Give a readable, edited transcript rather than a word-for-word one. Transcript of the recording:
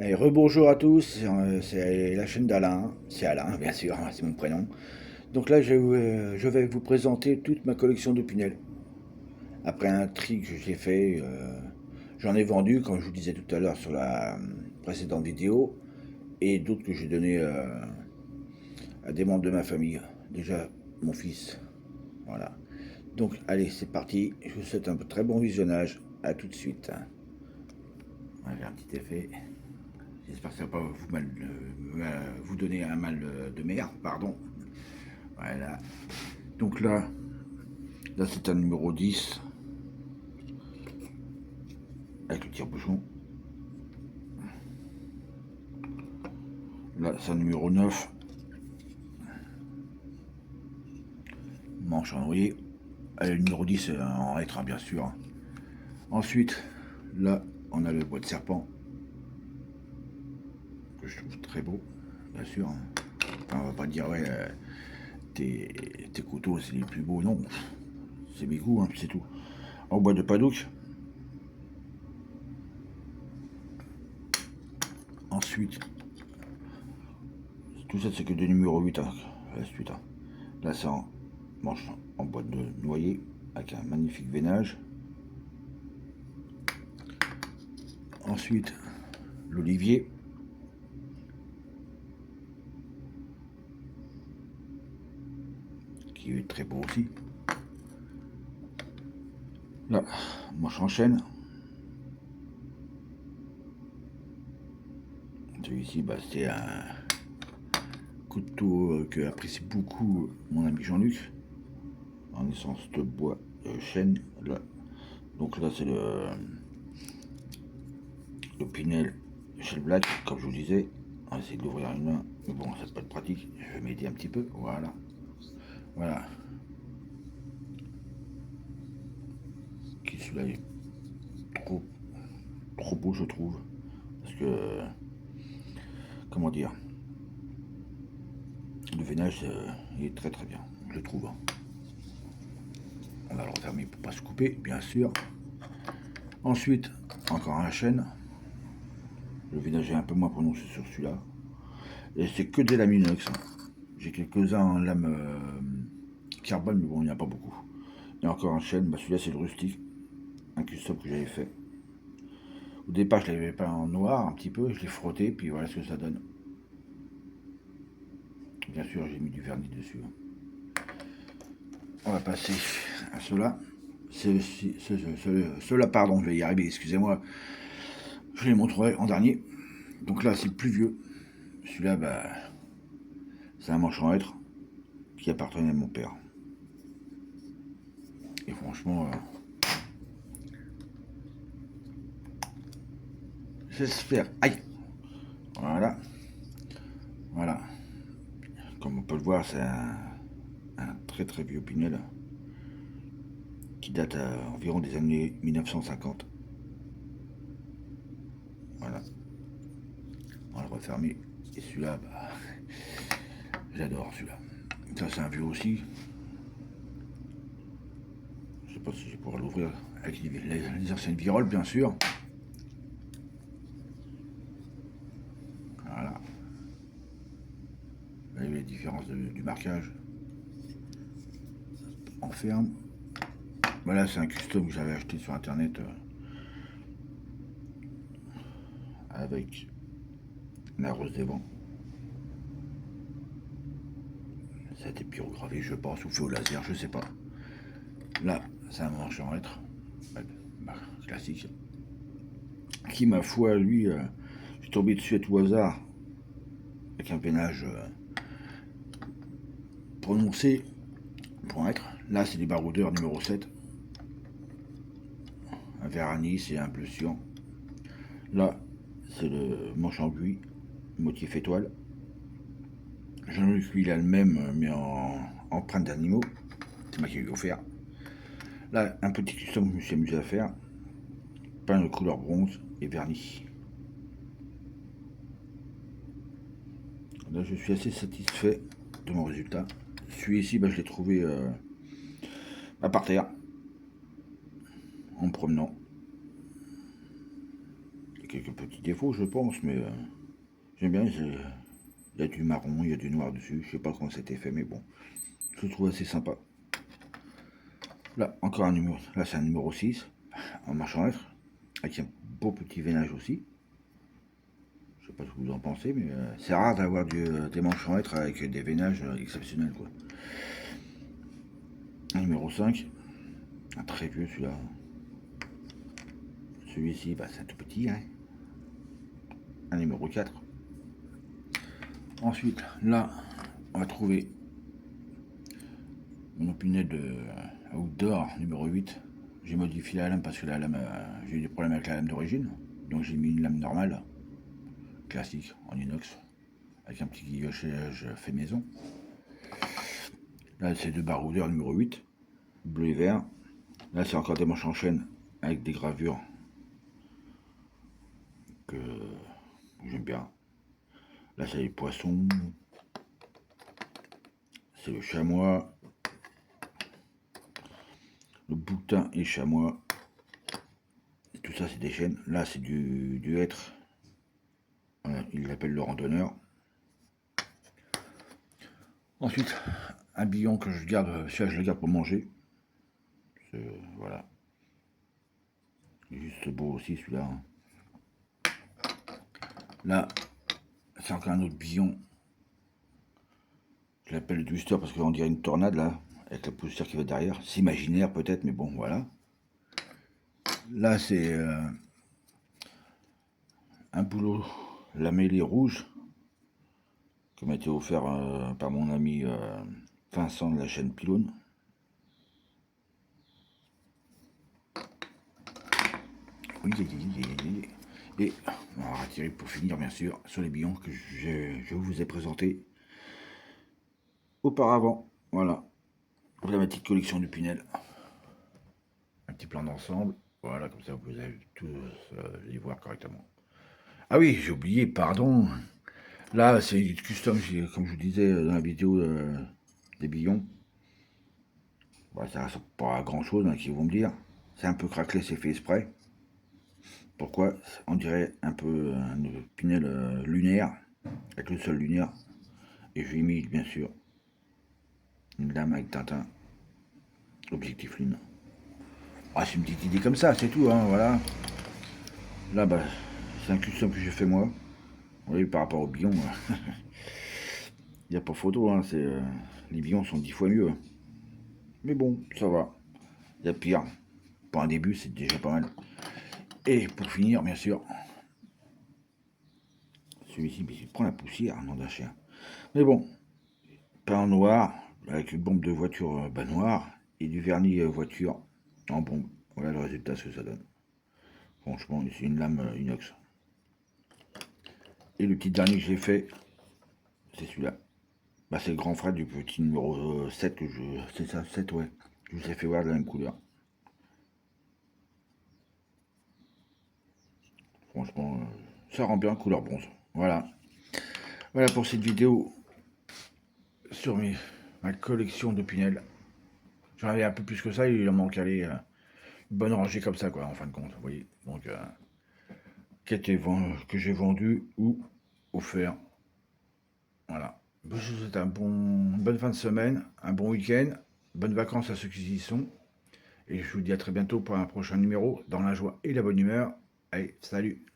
Et rebonjour à tous, c'est la chaîne d'Alain, c'est Alain bien sûr, c'est mon prénom. Donc là je vais vous présenter toute ma collection de Pinel. Après un tri que j'ai fait, j'en ai vendu, comme je vous disais tout à l'heure sur la précédente vidéo, et d'autres que j'ai donné à des membres de ma famille. Déjà mon fils, voilà. Donc allez, c'est parti, je vous souhaite un très bon visionnage, à tout de suite. Voilà, un petit effet. J'espère que ça ne va pas vous donner un mal de mer, pardon. Voilà. Donc là c'est un numéro 10 avec le tire-bouchon. Là c'est un numéro 9, manche en noyer. Le numéro 10 en rétro bien sûr. Ensuite, là on a le bois de serpent que je trouve très beau, bien sûr. Enfin, on va pas dire ouais tes couteaux c'est les plus beaux, non. C'est mes goûts, hein, c'est tout. En bois de padouk. Ensuite, tout ça c'est que des numéros 8 hein, la suite. Hein. Là c'est en manche en bois de noyer avec un magnifique veinage. Ensuite, l'olivier. Qui est très beau aussi. Là, manche en chêne. Celui-ci, bah, c'est un couteau que apprécie beaucoup mon ami Jean-Luc. En essence de bois chêne. Là. Donc là, c'est le Pinel Shell Black, comme je vous disais. On va essayer d'ouvrir une main. Mais bon, ça peut pas être pratique. Je vais m'aider un petit peu. Voilà. Voilà. Qui celui-là est trop beau, je trouve. Parce que, comment dire, le veinage il est très bien, je trouve. Hein. On va le refermer pour pas se couper, bien sûr. Ensuite, encore un chêne. Le veinage est un peu moins prononcé sur celui-là. Et c'est que des lames inox. Hein. J'ai quelques-uns en lame carbone, mais bon, il n'y en a pas beaucoup. Il y a encore un chêne, bah, celui-là c'est le rustique, un custom que j'avais fait. Au départ, je l'avais peint en noir un petit peu, je l'ai frotté, puis voilà ce que ça donne. Bien sûr, j'ai mis du vernis dessus. On va passer à ceux-là. Ceux-là, pardon, je vais y arriver, excusez-moi. Je les montrerai en dernier. Donc là, c'est le plus vieux. Celui-là, bah, c'est un manche en hêtre qui appartenait à mon père. Et franchement, j'espère. Aïe. Voilà. Voilà. Comme on peut le voir, c'est un très vieux Pinel qui date environ des années 1950. Voilà. On va le refermer. Et celui-là, bah, j'adore celui-là. Ça, c'est un vieux aussi. Je sais pas si je pourrais l'ouvrir avec les anciennes viroles, bien sûr. Voilà. Vous voyez les différences du marquage. On ferme. Voilà, c'est un custom que j'avais acheté sur internet avec la rose des vents. Ça a été pyrographé, je pense, ou fait au laser, je sais pas. Là, c'est un manche en hêtre, classique. Qui, ma foi, lui, je suis tombé dessus à tout hasard, avec un peinage prononcé pour être. Là, c'est des baroudeurs numéro 7. Un vert anis et un bleu cyan. Là, c'est le manche en buis, motif étoile. Jean-Luc, lui, il a le même, mais en empreinte d'animaux. C'est moi qui lui ai offert. Là, un petit custom que je me suis amusé à faire. Peint de couleur bronze et verni. Là, je suis assez satisfait de mon résultat. Celui-ci, bah, je l'ai trouvé par terre, en me promenant. quelques petits défauts, je pense, mais j'aime bien. Il y a du marron, il y a du noir dessus. Je sais pas comment c'était fait, mais bon, je le trouve assez sympa. Là, encore un numéro. Là, c'est un numéro 6 en marchand lettres, avec un beau petit veinage aussi. Je sais pas ce que vous en pensez, mais c'est rare d'avoir des manches en lettres avec des veinages exceptionnels, quoi. Un numéro 5, un très vieux celui-là. Celui-ci, bah, c'est un tout petit, hein. Un numéro 4. Ensuite, là, on va trouver mon opinel de outdoor numéro 8. J'ai modifié la lame parce que la lame, j'ai eu des problèmes avec la lame d'origine. Donc j'ai mis une lame normale, classique, en inox, avec un petit guillochage fait maison. Là, c'est deux baroudeurs numéro 8, bleu et vert. Là, c'est encore des manches en chaîne avec des gravures que j'aime bien. Là, c'est les poissons. C'est le chamois. Le boutin et chamois. Et tout ça, c'est des chaînes. Là, c'est du hêtre. Voilà, il l'appelle le randonneur. Ensuite, un billon que je garde, celui-là, je le garde pour manger. Voilà. Juste beau aussi, celui-là. Hein. Là, c'est encore un autre billon. Je l'appelle le twister parce qu'on dirait une tornade, là, avec la poussière qui va derrière. C'est imaginaire, peut-être, mais bon, voilà. Là, c'est un boulot lamellé rouge qui m'a été offert par mon ami Vincent de la chaîne Pylône. Et on va retirer pour finir, bien sûr, sur les billons que je vous ai présentés auparavant. Voilà, voilà ma petite collection du Pinel. Un petit plan d'ensemble. Voilà, comme ça vous pouvez tous les voir correctement. Ah oui, j'ai oublié, pardon. Là, c'est du custom, comme je vous disais dans la vidéo des billons. Bon, ça ressemble pas à grand chose, hein, qui vont me dire. C'est un peu craquelé, c'est fait exprès. Pourquoi? On dirait un peu un Pinel lunaire, avec le sol lunaire. Et je lui ai mis, bien sûr, une lame avec Tintin, objectif lune. Ah, c'est une petite idée comme ça, c'est tout, hein, voilà. Là, bah, c'est un custom que j'ai fait moi. Vous voyez, par rapport au billon, il n'y a pas photo, hein, les billons sont 10 fois mieux. Mais bon, ça va. Il y a pire. Pour un début, c'est déjà pas mal. Et pour finir, bien sûr, celui-ci, il prend la poussière, nom d'un chien. Mais bon, peint en noir, avec une bombe de voiture noire, et du vernis voiture en bombe. Voilà le résultat, ce que ça donne. Franchement, c'est une lame inox. Et le petit dernier que j'ai fait, c'est celui-là. Bah, c'est le grand frère du petit numéro 7 que je. C'est ça, 7, ouais. Je vous ai fait voir de la même couleur. Franchement, ça rend bien couleur bronze. Voilà. Voilà pour cette vidéo sur ma collection de Pinel. J'en avais un peu plus que ça, il en manque aller une bonne rangée comme ça, quoi, en fin de compte. Vous voyez. Donc, que j'ai vendu ou offert. Voilà. Je vous souhaite une bonne fin de semaine, un bon week-end, bonnes vacances à ceux qui y sont. Et je vous dis à très bientôt pour un prochain numéro dans la joie et la bonne humeur. Allez, salut!